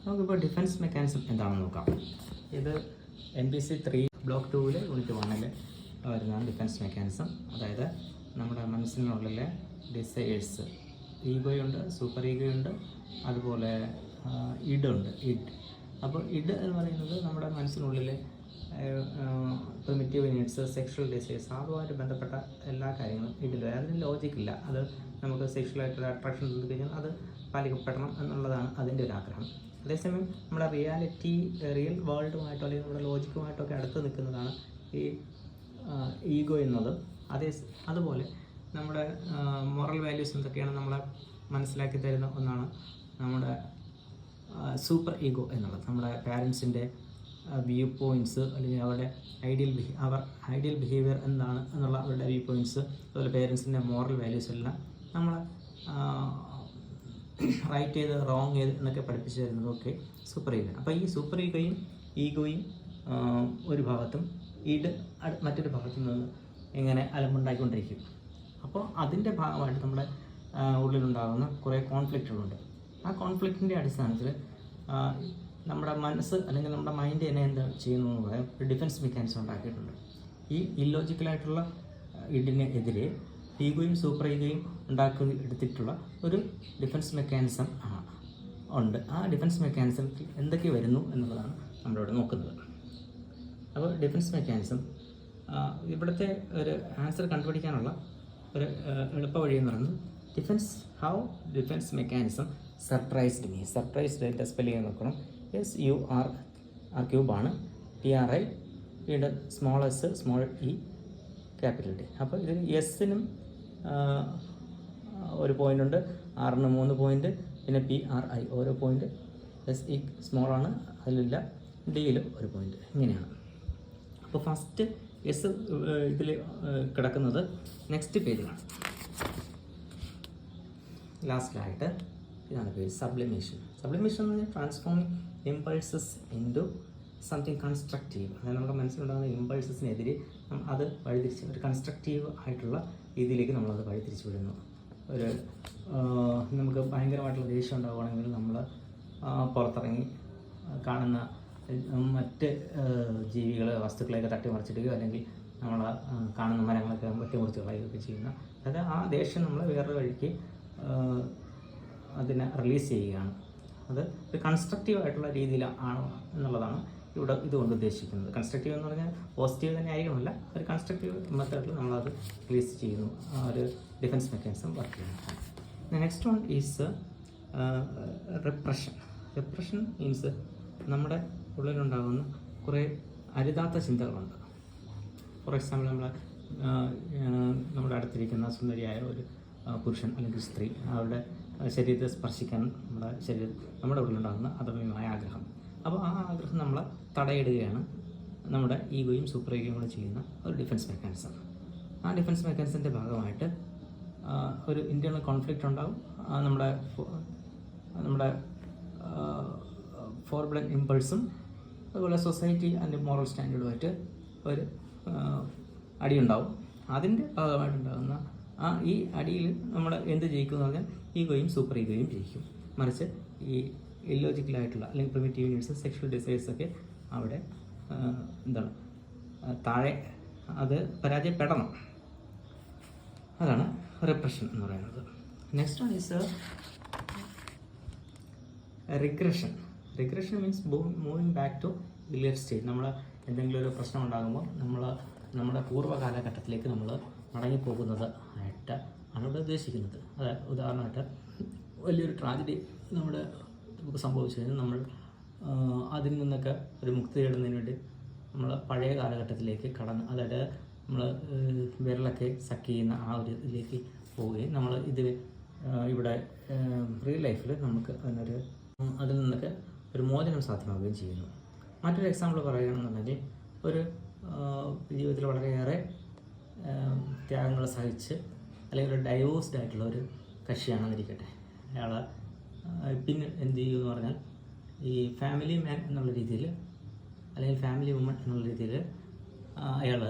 നമുക്കിപ്പോൾ defence mechanism എന്താണെന്ന് നോക്കാം. ഇത് NPC 3 ബ്ലോക്ക് 2 യൂണിറ്റ് 1 വരുന്നതാണ് ഡിഫൻസ് മെക്കാനിസം. അതായത് നമ്മുടെ മനസ്സിനുള്ളിലെ ഡിസയേഴ്സ്, ഈഗോയുണ്ട്, സൂപ്പർ ഈഗോയുണ്ട്, അതുപോലെ ഇഡുണ്ട്. അപ്പോൾ ഇഡ് എന്ന് പറയുന്നത് നമ്മുടെ മനസ്സിനുള്ളിലെ പ്രിമിറ്റീവ് നീഡ്സ്, സെക്ഷൽ ഡിസയേഴ്സ്, അതുമായിട്ട് ബന്ധപ്പെട്ട എല്ലാ കാര്യങ്ങളും ഇഡിൽ. അതിന് ലോജിക്കില്ല. അത് നമുക്ക് സെക്ഷലായിട്ടുള്ള അട്രാക്ഷൻ തോന്നി കഴിഞ്ഞാൽ അത് പാലിക്കപ്പെടണം എന്നുള്ളതാണ് അതിൻ്റെ ഒരു ആഗ്രഹം. അതേസമയം നമ്മുടെ റിയൽ വേൾഡുമായിട്ടോ അല്ലെങ്കിൽ നമ്മുടെ ലോജിക്കുമായിട്ടോ ഒക്കെ അടുത്ത് നിൽക്കുന്നതാണ് ഈ ഈഗോ എന്നത്. അതുപോലെ നമ്മുടെ മോറൽ വാല്യൂസ് എന്തൊക്കെയാണ് നമ്മളെ മനസ്സിലാക്കി തരുന്ന ഒന്നാണ് നമ്മുടെ സൂപ്പർ ഈഗോ എന്നുള്ളത്. നമ്മുടെ പാരൻസിൻ്റെ വ്യൂ പോയിൻറ്റ്സ്, അല്ലെങ്കിൽ അവരുടെ ഐഡിയൽ ബിഹേവിയർ എന്താണ് എന്നുള്ള അവരുടെ വ്യൂ പോയിൻറ്റ്സ്, അതുപോലെ പേരൻസിൻ്റെ മോറൽ വാല്യൂസ് എല്ലാം നമ്മളെ റൈറ്റ് ചെയ്ത് റോങ് ചെയ്ത് എന്നൊക്കെ പഠിപ്പിച്ചു തരുന്നതൊക്കെ സൂപ്പർ ഈഗോ. അപ്പോൾ ഈ സൂപ്പർ ഈഗോയും ഒരു ഭാഗത്തും മറ്റൊരു ഭാഗത്തു നിന്ന് ഇങ്ങനെ അലമ്പുണ്ടായിക്കൊണ്ടിരിക്കും. അപ്പോൾ അതിൻ്റെ ഭാഗമായിട്ട് നമ്മുടെ ഉള്ളിലുണ്ടാകുന്ന കുറേ കോൺഫ്ലിക്റ്റുകളുണ്ട്. ആ കോൺഫ്ലിക്റ്റിൻ്റെ അടിസ്ഥാനത്തിൽ നമ്മുടെ മനസ്സ് അല്ലെങ്കിൽ നമ്മുടെ മൈൻഡ് തന്നെ എന്താ ചെയ്യുന്നു എന്ന് പറയാൻ ഒരു ഡിഫൻസ് മെക്കാനിസം ഉണ്ടാക്കിയിട്ടുണ്ട്. ഈ ഇല്ലോജിക്കലായിട്ടുള്ള ഇതിനെതിരെ ഈഗോയും സൂപ്പർ ഈഗോയും എടുത്തിട്ടുള്ള ഒരു ഡിഫൻസ് മെക്കാനിസം ഉണ്ട്. ആ ഡിഫൻസ് മെക്കാനിസത്തിൽ എന്തൊക്കെ വരുന്നു എന്നുള്ളതാണ് നമ്മളിവിടെ നോക്കുന്നത്. അപ്പോൾ ഡിഫൻസ് മെക്കാനിസം, ഇവിടുത്തെ ഒരു ആൻസർ കണ്ടുപിടിക്കാനുള്ള ഒരു എളുപ്പ വഴി എന്ന് പറയുന്നത് how defence mechanism surprised me. Surprised അതിൻ്റെ സ്പെല്ലിങ് നോക്കണം. SUR ക്യൂബാണ്, TRI വീണ്ടും small s small e capital D. അപ്പോൾ ഇതിൽ എസ്സിനും ഒരു പോയിൻ്റ് ഉണ്ട്, ആറിന് 3 പോയിൻ്റ്, പിന്നെ PRI ഓരോ പോയിൻ്റ്, SE സ്മോളാണ്, അതിലില്ല, ഡിയിലും ഒരു പോയിൻ്റ്. ഇങ്ങനെയാണ്. അപ്പോൾ ഫസ്റ്റ് എസ് ഇതിൽ കിടക്കുന്നത് നെക്സ്റ്റ് പേജിലാണ്. ലാസ്റ്റിലായിട്ട് ഇതാണ് പേര്, സബ്ലിമേഷൻ. സബ്ലിമേഷൻ എന്ന് പറഞ്ഞാൽ transforming impulses into something constructive. അതായത് നമ്മുടെ മനസ്സിലുണ്ടാകുന്ന ഇമ്പൾസസിനെതിരെ അത് വഴിതിരിച്ച് ഒരു കൺസ്ട്രക്റ്റീവ് ആയിട്ടുള്ള രീതിയിലേക്ക് നമ്മളത് വഴിതിരിച്ച് വിടുന്നു. നമുക്ക് ഭയങ്കരമായിട്ടുള്ള ദേഷ്യം ഉണ്ടാവുകയാണെങ്കിൽ നമ്മൾ പുറത്തിറങ്ങി കാണുന്ന മറ്റ് ജീവികൾ, വസ്തുക്കളെയൊക്കെ തട്ടിമറിച്ചിടുകയോ അല്ലെങ്കിൽ നമ്മൾ കാണുന്ന മരങ്ങളൊക്കെ വെട്ടിമുറിച്ച് കളയുകയൊക്കെ ചെയ്യുന്ന, അതായത് ആ ദേഷ്യം നമ്മൾ വേറൊരു വഴിക്ക് അതിനെ റിലീസ് ചെയ്യുകയാണ്. അത് ഒരു കൺസ്ട്രക്റ്റീവ് ആയിട്ടുള്ള രീതിയിലാണ് എന്നുള്ളതാണ് ഇതുകൊണ്ട് ഉദ്ദേശിക്കുന്നത്. കൺസ്ട്രക്റ്റീവ് എന്ന് പറഞ്ഞാൽ പോസിറ്റീവ് തന്നെ ആയിരിക്കണമല്ല, ഒരു കൺസ്ട്രക്റ്റീവ് മെത്തേഡിൽ നമ്മളത് റിലീസ് ചെയ്യുന്നു. ഒരു ഡിഫൻസ് മെക്കാനിസം വർക്ക് ചെയ്യുന്നു. Next one is repression. Repression means നമ്മുടെ ഉള്ളിലുണ്ടാകുന്ന കുറേ അരുതാത്ത ചിന്തകളുണ്ട്. ഫോർ എക്സാമ്പിൾ, നമ്മുടെ അടുത്തിരിക്കുന്ന സുന്ദരിയായ ഒരു പുരുഷൻ അല്ലെങ്കിൽ സ്ത്രീ, അവരുടെ ശരീരത്തെ സ്പർശിക്കാൻ നമ്മുടെ ഉള്ളിലുണ്ടാകുന്ന അദമ്യമായ ആഗ്രഹം. അപ്പോൾ ആ ആഗ്രഹം നമ്മളെ തടയിടുകയാണ് നമ്മുടെ ഈഗോയും സൂപ്പർ ഈഗോയും കൂടെ ചെയ്യുന്ന ഒരു ഡിഫൻസ് മെക്കാനിസം. ആ ഡിഫൻസ് മെക്കാനിസത്തിൻ്റെ ഭാഗമായിട്ട് ഒരു ഇൻറ്റേർണൽ കോൺഫ്ലിക്റ്റ് ഉണ്ടാകും. നമ്മുടെ ഫോർബിഡൻ ഇമ്പൾസും അതുപോലെ സൊസൈറ്റി ആൻഡ് മോറൽ സ്റ്റാൻഡേർഡുമായിട്ട് ഒരു അടിയുണ്ടാവും. അതിൻ്റെ ഭാഗമായിട്ടുണ്ടാകുന്ന ഈ അടിയിൽ നമ്മൾ എന്ത് ജയിക്കുമെന്ന് പറഞ്ഞാൽ ഈഗോയും സൂപ്പർ ഈഗോയും ജയിക്കും. മറിച്ച് ഈ ഇല്ലോജിക്കലായിട്ടുള്ള അല്ലെങ്കിൽ പ്രിമിറ്റീവ് നീഡ്സ്, സെക്ഷൽ ഡിസയേഴ്സൊക്കെ അവിടെ താഴെ അത് പരാജയപ്പെടണം. അതാണ് റിപ്രഷൻ എന്ന് പറയുന്നത്. Next one is regression. Regression means moving back to ബിലിയർ സ്റ്റേജ്. നമ്മൾ എന്തെങ്കിലും ഒരു പ്രശ്നം ഉണ്ടാകുമ്പോൾ നമ്മുടെ പൂർവ്വകാലഘട്ടത്തിലേക്ക് നമ്മൾ മടങ്ങിപ്പോകുന്നത് ആയിട്ട് ആണ് ഇവിടെ ഉദ്ദേശിക്കുന്നത്. അതായത് ഉദാഹരണമായിട്ട് വലിയൊരു ട്രാജഡി നമുക്ക് സംഭവിച്ചു കഴിഞ്ഞാൽ നമ്മൾ അതിൽ നിന്നൊക്കെ ഒരു മുക്തി നേടുന്നതിന് വേണ്ടി നമ്മൾ പഴയ കാലഘട്ടത്തിലേക്ക് അതായത് നമ്മൾ വിരലൊക്കെ സക്ക് ചെയ്യുന്ന ആ ഒരു ഇതിലേക്ക് പോവുകയും നമ്മൾ ഇവിടെ റിയൽ ലൈഫിൽ നമുക്ക് അതിൽ നിന്നൊക്കെ ഒരു മോചനം സാധ്യമാവുകയും ചെയ്യുന്നു. മറ്റൊരു എക്സാമ്പിൾ പറയുകയാണെന്നുണ്ടെങ്കിൽ, ഒരു ജീവിതത്തിൽ വളരെയേറെ ത്യാഗങ്ങൾ സഹിച്ച് അല്ലെങ്കിൽ ഒരു ഡൈവോഴ്സ്ഡ് ആയിട്ടുള്ള ഒരു കക്ഷിയാണെന്നിരിക്കട്ടെ, അയാൾ പിന്നെ എന്ത് ചെയ്യുമെന്ന് പറഞ്ഞാൽ ഈ ഫാമിലി മാൻ എന്നുള്ള രീതിയിൽ അല്ലെങ്കിൽ ഫാമിലി വുമൺ എന്നുള്ള രീതിയിൽ അയാൾ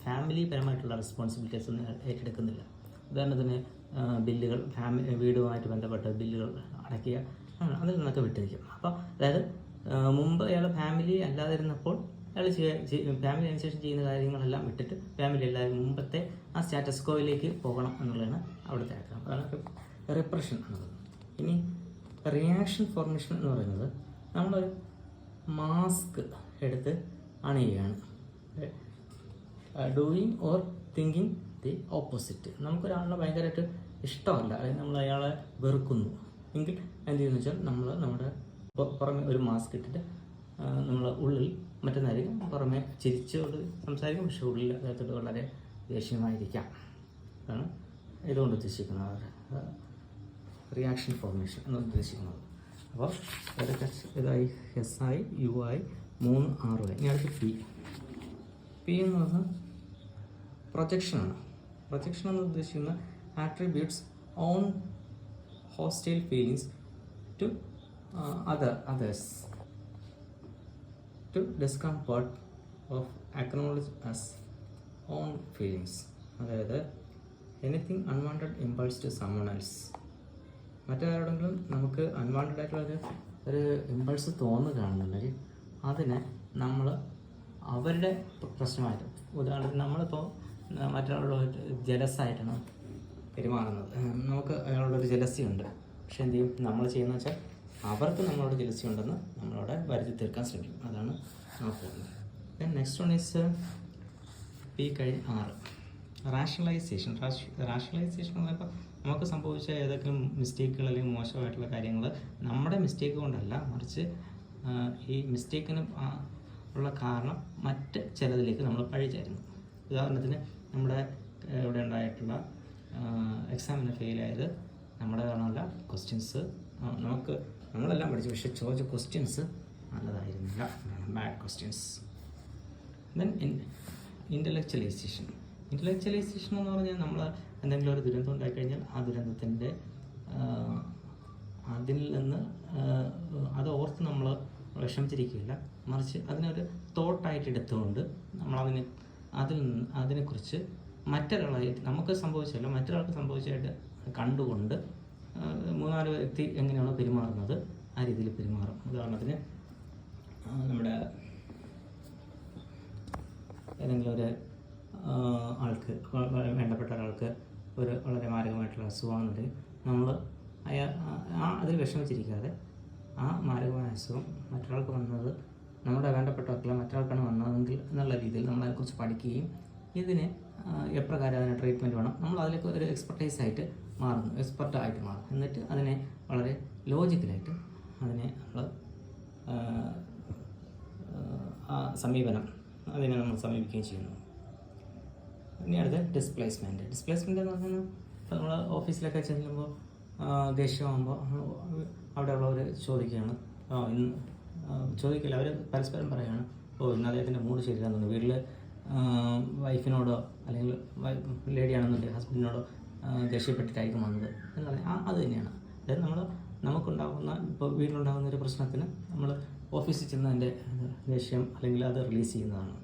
ഫാമിലി പരമായിട്ടുള്ള റെസ്പോൺസിബിലിറ്റീസ് ഒന്നും ഏറ്റെടുക്കുന്നില്ല. ഉദാഹരണത്തിന് ബില്ലുകൾ, വീടുമായിട്ട് ബന്ധപ്പെട്ട ബില്ലുകൾ അടയ്ക്കുക, അതിൽ നിന്നൊക്കെ വിട്ടിരിക്കും. അപ്പോൾ അതായത് മുമ്പ് അയാൾ ഫാമിലി അല്ലാതിരുന്നപ്പോൾ അയാൾ ഫാമിലി അതിന് ശേഷം ചെയ്യുന്ന കാര്യങ്ങളെല്ലാം വിട്ടിട്ട് ഫാമിലി എല്ലാവരും മുമ്പത്തെ ആ സ്റ്റാറ്റസ് കോയിലേക്ക് പോകണം എന്നുള്ളതാണ് അവിടുത്തെ ആഗ്രഹം. അതാണ് റിപ്രഷൻ എന്നുള്ളത്. ഇനി റിയാക്ഷൻ ഫോർമേഷൻ എന്ന് പറയുന്നത് നമ്മളൊരു മാസ്ക് എടുത്ത് അണിയുകയാണ്. Doing or thinking the opposite. നമുക്കൊരാളിനെ ഭയങ്കരമായിട്ട് ഇഷ്ടമല്ല, അല്ലെങ്കിൽ നമ്മൾ അയാളെ വെറുക്കുന്നു എങ്കിൽ എന്ത് ചെയ്യുന്നു വെച്ചാൽ നമ്മൾ നമ്മുടെ പുറമെ ഒരു മാസ്ക് ഇട്ടിട്ട് നമ്മൾ ഉള്ളിൽ മറ്റൊന്നായിരിക്കും, പുറമെ ചിരിച്ചോട് സംസാരിക്കും, പക്ഷേ ഉള്ളിൽ അദ്ദേഹത്തോട് വളരെ ദേഷ്യമായിരിക്കാം. അതാണ് ഇതുകൊണ്ട് ഉദ്ദേശിക്കുന്നത്, റിയാക്ഷൻ ഫോർമേഷൻ എന്ന് ഉദ്ദേശിക്കുന്നത്. അപ്പോൾ ഇതായി SI UI 3 6. ഇനി അടുത്ത് P എന്ന് പറഞ്ഞാൽ പ്രൊജക്ഷനാണ്. പ്രൊജക്ഷൻ എന്ന് ഉദ്ദേശിക്കുന്ന attributes on hostile feelings to others to discomfort of acknowledge as own feelings. അതായത് anything unwanted impulse to summon else. മറ്റാരോടെങ്കിലും നമുക്ക് അൺവാണ്ടഡ് ആയിട്ടുള്ള ഒരു ഇമ്പൾസ് തോന്നുകയാണെന്നുണ്ടെങ്കിൽ അതിനെ നമ്മൾ അവരുടെ പ്രശ്നമായിട്ട്, ഉദാഹരണത്തിന് നമ്മളിപ്പോൾ മറ്റൊരാളോട് ജലസായിട്ടാണ് പെരുമാറുന്നത്, നമുക്ക് അയാളോടൊരു ജലസി ഉണ്ട്, പക്ഷെ എന്ത് ചെയ്യും നമ്മൾ ചെയ്യുന്നത് വെച്ചാൽ അവർക്ക് നമ്മളോട് ജലസി ഉണ്ടെന്ന് നമ്മളോട് വരുത്തി തീർക്കാൻ ശ്രമിക്കും. അതാണ് നോക്കുന്നത്. Then next one is P കഴിഞ്ഞ് 6 റാഷണലൈസേഷൻ. റാഷണലൈസേഷൻ എന്ന് പറയുമ്പോൾ നമുക്ക് സംഭവിച്ച ഏതൊക്കെ മിസ്റ്റേക്കുകൾ അല്ലെങ്കിൽ മോശമായിട്ടുള്ള കാര്യങ്ങൾ നമ്മുടെ മിസ്റ്റേക്ക് കൊണ്ടല്ല, മറിച്ച് ഈ മിസ്റ്റേക്കിന് ഉള്ള കാരണം മറ്റ് ചിലതിലേക്ക് നമ്മൾ പഴിചേരുന്നു. ഉദാഹരണത്തിന് നമ്മുടെ ഇവിടെ ഉണ്ടായിട്ടുള്ള എക്സാമിന് ഫെയിലായത് നമ്മുടെ കാരണമല്ല, ക്വസ്റ്റ്യൻസ് നമ്മളെല്ലാം പഠിച്ചു, പക്ഷേ ചോദിച്ച ക്വസ്റ്റ്യൻസ് നല്ലതായിരുന്നില്ല, ബാഡ് ക്വസ്റ്റ്യൻസ്. ദെൻ ഇൻ്റലക്ച്വലൈസേഷൻ. ഇൻ്റലക്ച്വലൈസേഷൻ എന്ന് പറഞ്ഞാൽ നമ്മൾ എന്തെങ്കിലും ഒരു ദുരന്തം ഉണ്ടായിക്കഴിഞ്ഞാൽ ആ ദുരന്തത്തിൻ്റെ അതിൽ നിന്ന് അത് ഓർത്ത് നമ്മൾ വിഷമിച്ചിരിക്കുകയില്ല, മറിച്ച് അതിനൊരു തോട്ടായിട്ട് എടുത്തുകൊണ്ട് അതിനെക്കുറിച്ച് മറ്റൊരാളായിട്ട് നമുക്ക് സംഭവിച്ചല്ല മറ്റൊരാൾക്ക് സംഭവിച്ചതായിട്ട് കണ്ടുകൊണ്ട് 3-4 വ്യക്തി എങ്ങനെയാണോ പെരുമാറുന്നത് ആ രീതിയിൽ പെരുമാറും. ഉദാഹരണത്തിന് നമ്മുടെ ഏതെങ്കിലും ഒരു ആൾക്ക്, വേണ്ടപ്പെട്ട ഒരാൾക്ക് ഒരു വളരെ മാരകമായിട്ടുള്ള അസുഖമാണെന്നുണ്ടെങ്കിൽ നമ്മൾ അതിൽ വിഷമിച്ചിരിക്കാതെ ആ മാരകമായ അസുഖം മറ്റൊരാൾക്ക് വന്നത് നമ്മുടെ വേണ്ടപ്പെട്ടവർക്കല്ല മറ്റൊരാൾക്കാണ് വന്നതെങ്കിൽ എന്നുള്ള രീതിയിൽ നമ്മൾ അതിനെക്കുറിച്ച് പഠിക്കുകയും ഇതിന് എപ്രകാരം അതിന് ട്രീറ്റ്മെൻറ്റ് വേണം, നമ്മൾ അതിലേക്ക് ഒരു എക്സ്പെർട്ടായിട്ട് മാറും. എന്നിട്ട് അതിനെ വളരെ ലോജിക്കലായിട്ട് അതിനെ നമ്മൾ അതിനെ നമ്മൾ സമീപിക്കുകയും ചെയ്യുന്നു. ഇനി അടുത്ത് ഡിസ്പ്ലേസ്മെൻറ്റ് എന്ന് പറഞ്ഞാൽ ഇപ്പോൾ നമ്മൾ ഓഫീസിലൊക്കെ ചെല്ലുമ്പോൾ ദേഷ്യമാകുമ്പോൾ അവിടെയുള്ളവർ ചോദിക്കുകയാണ്, ചോദിക്കില്ല, അവർ പരസ്പരം പറയുകയാണ്, ഇന്ന് അദ്ദേഹത്തിൻ്റെ മൂഡ് ശരിയാകുന്നുണ്ട്, വീട്ടിൽ വൈഫിനോടോ അല്ലെങ്കിൽ ലേഡിയാണെന്നുണ്ടെങ്കിൽ ഹസ്ബൻഡിനോടോ ദേഷ്യപ്പെട്ടിട്ടായിരിക്കും വന്നത് എന്ന് പറഞ്ഞാൽ അത് തന്നെയാണ്. അതായത് നമുക്കുണ്ടാകുന്ന ഇപ്പോൾ വീട്ടിലുണ്ടാകുന്ന ഒരു പ്രശ്നത്തിന് നമ്മൾ ഓഫീസിൽ ചെന്ന് അതിൻ്റെ ദേഷ്യം അല്ലെങ്കിൽ അത് റിലീസ് ചെയ്യുന്നതാണ്.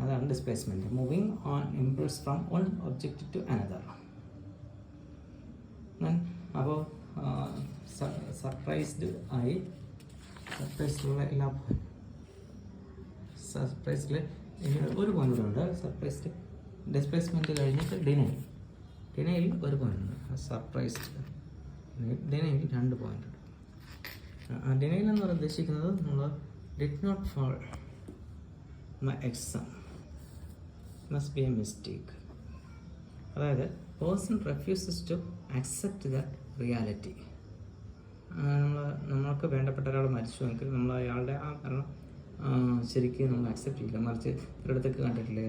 അതാണ് displacement. Moving on impulse from one object to another. അപ്പോൾ സർപ്രൈസിലുള്ള സർപ്രൈസിൽ ഒരു പോയിന്റ് ഉണ്ട്. സർപ്രൈസ്ഡ് ഡിസ്പ്ലേസ്മെൻറ്റ് കഴിഞ്ഞിട്ട് ഡിനയിൽ ഒരു പോയിന്റ് ഉണ്ട്. ഡിനയിൽ 2 പോയിന്റ് ഉണ്ട്. ഡിനയിൽ എന്ന് പറയുന്നത് ഉദ്ദേശിക്കുന്നത് നമ്മൾ did not fall my exam must be a mistake. അതായത് person refuses to accept the reality. നമ്മൾക്ക് വേണ്ടപ്പെട്ട ഒരാൾ മരിച്ചുവെങ്കിൽ നമ്മൾ അയാളുടെ ആ കാരണം ശരിക്കും നമ്മൾ അക്സെപ്റ്റ് ചെയ്യില്ല, മറിച്ച് ഒരിടത്തൊക്കെ കണ്ടിട്ടില്ലേ,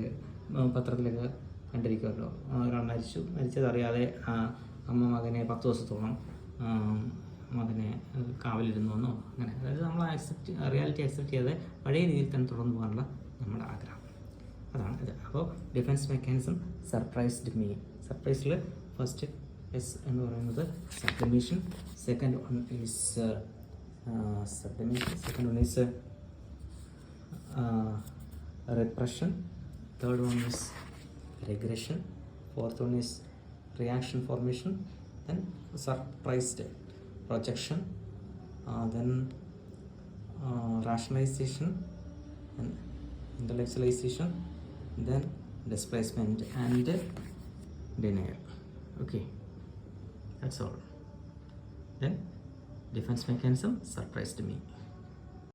പത്രത്തിലൊക്കെ കണ്ടിരിക്കുമല്ലോ, ഒരാൾ മരിച്ചതറിയാതെ അമ്മ മകനെ 10 ദിവസത്തോളം മകനെ കാവലിരുന്നോ അങ്ങനെ. അതായത് നമ്മൾ റിയാലിറ്റി അക്സെപ്റ്റ് ചെയ്യാതെ പഴയ രീതിയിൽ തന്നെ തുടർന്നു പോകാനുള്ള നമ്മുടെ ആഗ്രഹം, അതാണ് ഇത്. അപ്പോൾ ഡിഫെൻസ് മെക്കാനിസം സർപ്രൈസ്ഡ് മീ. സർപ്രൈസിൽ ഫസ്റ്റ് എസ് എന്ന് പറയുന്നത് sublimation, second one is repression, third one is regression, fourth one is reaction formation, then surprised projection, then rationalization and intellectualization, then displacement and denial. Okay, that's all. Then defense mechanism surprised me.